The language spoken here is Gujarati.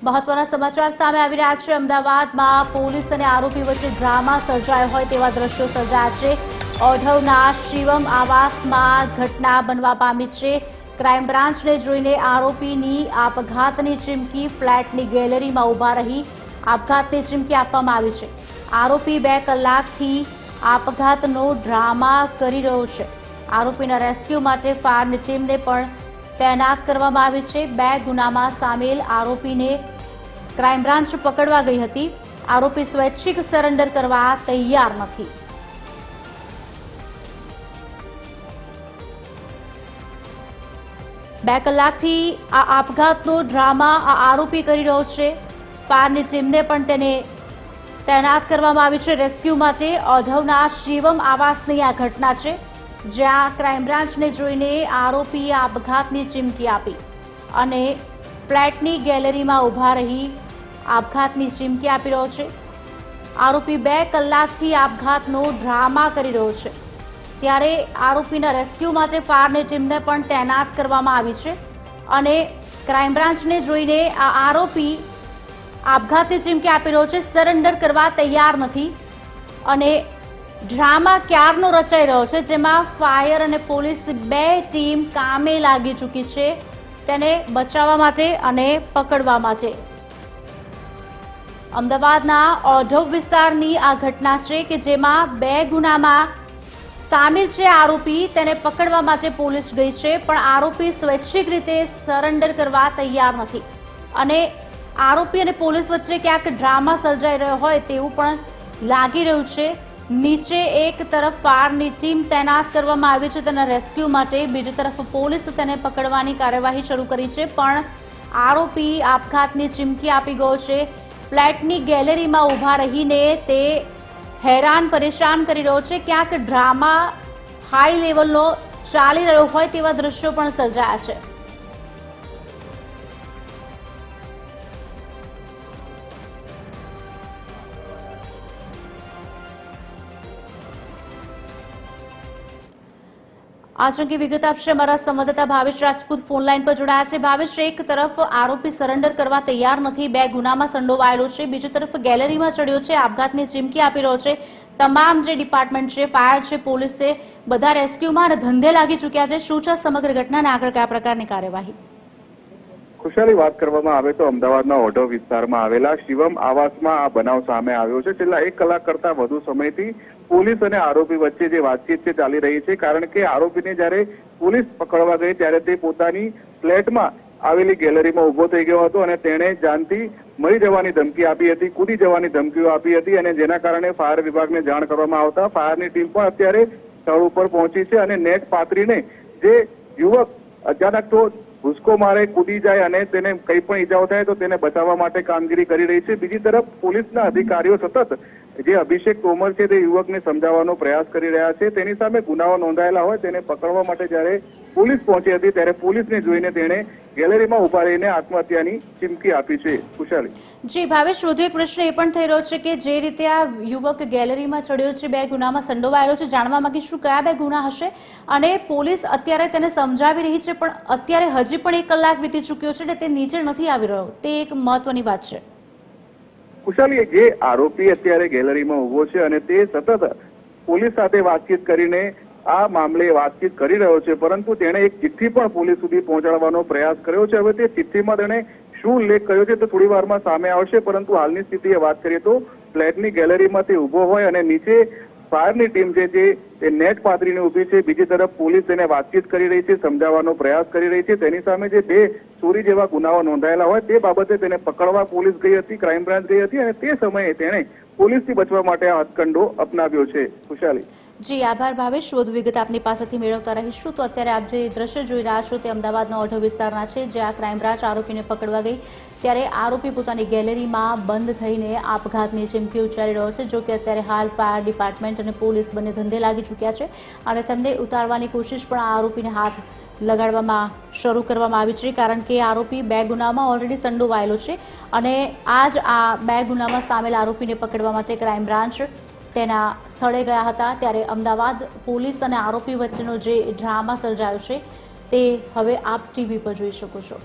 મહત્વના સમાચાર સામે આવી રહ્યા છે। અમદાવાદમાં પોલીસ અને આરોપી વચ્ચે ડ્રામા સર્જાયો હોય તેવા દ્રશ્યો સર્જાયા છે। ઓઢવના શિવમ આવાસમાં ઘટના બનવા પામી છે। ક્રાઇમ બ્રાન્ચને જોઈને આરોપીની આપઘાતની ચીમકી, ફ્લેટની ગેલેરીમાં ઊભા રહી આપઘાતની ચીમકી આપવામાં આવી છે। આરોપી 2 કલાકથી આપઘાતનો ડ્રામા કરી રહ્યો છે। આરોપીના રેસ્ક્યુ માટે ફાયરની ટીમને પણ તૈનાત કરવામાં આવી છે। 2 ગુનામાં સામેલ આરોપીને ક્રાઇમ બ્રાન્ચ પકડવા ગઈ હતી। આરોપી સ્વૈચ્છિક સરેન્ડર કરવા તૈયાર નથી। બે કલાકથી આ આપઘાતનો ડ્રામા આરોપી કરી રહ્યો છે। ફાયરની ટીમને પણ તેને તૈનાત કરવામાં આવી છે રેસ્ક્યુ માટે। ઓઢવના શિવમ આવાસની આ ઘટના છે, જ્યાં ક્રાઇમ બ્રાન્ચને જોઈને આરોપીએ આપઘાતની ચીમકી આપી અને ફ્લેટની ગેલેરીમાં ઊભા રહી આપઘાતની ચીમકી આપી રહ્યો છે। આરોપી 2 કલાકથી આપઘાતનો ડ્રામા કરી રહ્યો છે, ત્યારે આરોપીના રેસ્ક્યુ માટે ફાયરની ટીમને પણ તૈનાત કરવામાં આવી છે અને ક્રાઇમ બ્રાન્ચને જોઈને આ આરોપી આપઘાતની ચીમકી આપી રહ્યો છે, સરેન્ડર કરવા તૈયાર નથી અને ડ્રામા ક્યારનો રચાઈ રહ્યો છે, જેમાં ફાયર અને પોલીસ 2 ટીમ કામે લાગી ચૂકી છે તેને બચાવવા માટે અને પકડવા માટે। અમદાવાદના ઓઢવ વિસ્તારની આ ઘટના છે કે જેમાં 2 ગુનામાં સામેલ છે આરોપી। તેને પકડવા માટે પોલીસ ગઈ છે, પણ આરોપી સ્વૈચ્છિક રીતે સરેન્ડર કરવા તૈયાર નથી અને આરોપી અને પોલીસ વચ્ચે ક્યાંક ડ્રામા સર્જાઈ રહ્યો હોય તેવું પણ લાગી રહ્યું છે। નીચે એક તરફ ફાયરની ટીમ તૈનાત કરવામાં આવી છે તેના રેસ્ક્યુ માટે, બીજી તરફ પોલીસ તેને પકડવાની કાર્યવાહી શરૂ કરી છે, પણ આરોપી આપઘાતની ચીમકી આપી ગયો છે। ફ્લેટની ગેલેરીમાં ઊભા રહીને તે હેરાન પરેશાન કરી રહ્યો છે। ક્યાંક ડ્રામા હાઈ લેવલનો ચાલી રહ્યો હોય તેવા દ્રશ્યો પણ સર્જાયા છે। આ અંગે વિગત આપશે અમારા સંવાદદાતા ભાવેશ રાજપૂત ફોન લાઈન પર જોડાયા છે। ભાવેશ, એક તરફ આરોપી સરેન્ડર કરવા તૈયાર નથી, 2 ગુનામાં સંડોવાયેલો છે, બીજી તરફ ગેલેરીમાં ચડ્યો છે, આપઘાતની ચીમકી આપી રહ્યો છે। તમામ જે ડિપાર્ટમેન્ટ છે, ફાયર છે, પોલીસ છે, બધા રેસ્ક્યુમાં અને ધંધે લાગી ચૂક્યા છે। શું છે સમગ્ર ઘટનાને આગળ કયા પ્રકારની કાર્યવાહી? ખુશાલી, વાત કરવામાં આવે તો અમદાવાદના ઓઢવ વિસ્તારમાં આવેલા શિવમ આવાસમાં આ બનાવ સામે આવ્યો છે। છેલ્લા 1 કલાક કરતા વધુ સમયથી પોલીસ અને આરોપી વચ્ચે જે વાતચીત છે ચાલી રહી છે, કારણ કે આરોપીને જ્યારે પોલીસ પકડવા ગઈ ત્યારે તે પોતાની ફ્લેટમાં આવેલી ગેલેરીમાં ઉભો થઈ ગયો હતો અને તેણે જાનથી મરી જવાની ધમકી આપી હતી, કૂદી જવાની ધમકીઓ આપી હતી અને જેના કારણે ફાયર વિભાગને જાણ કરવામાં આવતા ફાયરની ટીમ પણ અત્યારે સ્થળ ઉપર પહોંચી છે અને નેટ પાથરીને જે યુવક અચાનક તો ભૂસકો મારે, કૂદી જાય અને તેને કંઈ પણ ઈજાઓ થાય તો તેને બચાવવા માટે કામગીરી કરી રહી છે। બીજી તરફ પોલીસના અધિકારીઓ સતત જે અભિષેક તોમર છે તે યુવકને સમજાવવાનો પ્રયાસ કરી રહ્યા છે। તેની સામે ગુનાઓ નોંધાયેલા હોય તેને પકડવા માટે જ્યારે પોલીસ પહોંચી હતી ત્યારે પોલીસને જોઈને તેણે ગેલેરીમાં ઉભા રહીને આત્મહત્યાની ચીમકી આપી છે। ખુશાલી જી ભાવેશ, વધુ એક પ્રશ્ન એ પણ થઈ રહ્યો છે કે જે રીતે આ યુવક ગેલેરીમાં ચડ્યો છે, 2 ગુનામાં સંડોવાયેલો છે, જાણવા માંગીશું કયા 2 ગુના હશે અને પોલીસ અત્યારે તેને સમજાવી રહી છે, પણ અત્યારે હજી પણ 1 કલાક વીતી ચૂક્યો છે ને તે નીચે નથી આવી રહ્યો, તે એક મહત્વની વાત છે। ખુશાલી, જે આરોપી અત્યારે ગેલેરીમાં ઉભો છે અને તે સતત પોલીસ સાથે વાતચીત કરીને આ મામલે વાતચીત કરી રહ્યો છે, પરંતુ તેણે એક ચિઠ્ઠી પણ પોલીસ સુધી પહોંચાડવાનો પ્રયાસ કર્યો છે। હવે તે ચિઠ્ઠીમાં તેણે શું ઉલ્લેખ કર્યો છે તો થોડી વારમાં સામે આવશે, પરંતુ હાલની સ્થિતિએ વાત કરીએ તો ફ્લેટની ગેલેરીમાં તે ઉભો હોય અને નીચે ફાયરની ટીમ છે તે નેટ પાથરીને ઊભી છે, બીજી તરફ પોલીસ તેને વાતચીત કરી રહી છે, સમજાવવાનો પ્રયાસ કરી રહી છે। તેની સામે જે 2 ચોરી જેવા ગુનાઓ નોંધાયેલા હોય તે બાબતે તેને પકડવા પોલીસ ગઈ હતી, ક્રાઇમ બ્રાન્ચ ગઈ હતી અને તે સમયે તેણે પોલીસથી બચવા માટે આ હથકંડો અપનાવ્યો છે। ખુશાલી જી આભાર ભાવેશ, વધુ વિગત આપની પાસેથી મેળવતા રહીશું। તો અત્યારે આપ જે દ્રશ્ય જોઈ રહ્યા છો તે અમદાવાદના ઓઢવ વિસ્તારના છે, જ્યાં ક્રાઇમ બ્રાન્ચ આરોપીને પકડવા ગઈ ત્યારે આરોપી પોતાની ગેલેરીમાં બંધ થઈને આપઘાતની ચીમકી ઉચ્ચારી રહ્યો છે। જો કે અત્યારે હાલ ફાયર ડિપાર્ટમેન્ટ અને પોલીસ બંને ધંધે લાગી ચૂક્યા છે અને તેમને ઉતારવાની કોશિશ પણ આ આરોપીને હાથ લગાડવામાં શરૂ કરવામાં આવી છે, કારણ કે આરોપી 2 ગુનામાં ઓલરેડી સંડોવાયેલો છે અને આજ આ 2 ગુનામાં સામેલ આરોપીને પકડવા માટે ક્રાઇમ બ્રાન્ચ તેના સ્થળે ગયા હતા। ત્યારે અમદાવાદ પોલીસ અને આરોપી વચ્ચેનો જે ડ્રામા સર્જાયો છે તે હવે આપ ટીવી પર જોઈ શકો છો।